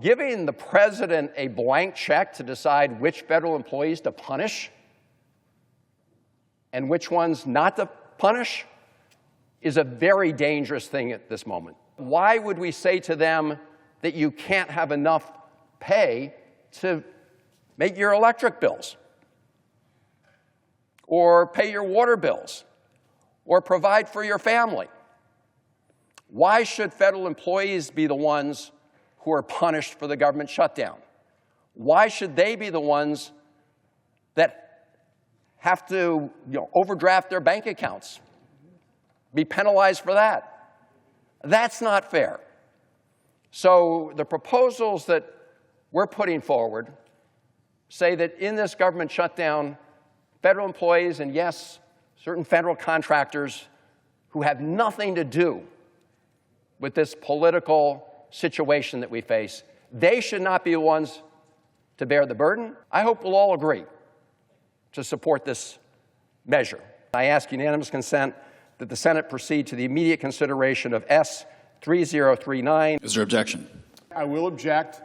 giving the president a blank check to decide which federal employees to punish and which ones not to punish is a very dangerous thing at this moment. Why would we say to them that you can't have enough pay to make your electric bills, or pay your water bills, or provide for your family? Why should federal employees be the ones who are punished for the government shutdown? Why should they be the ones that have to overdraft their bank accounts, be penalized for that? That's not fair. So the proposals that we're putting forward say that in this government shutdown, federal employees and, yes, certain federal contractors who have nothing to do with this political situation that we face, they should not be the ones to bear the burden. I hope we'll all agree to support this measure. I ask unanimous consent that the Senate proceed to the immediate consideration of S. 3039. Is there objection? I will object.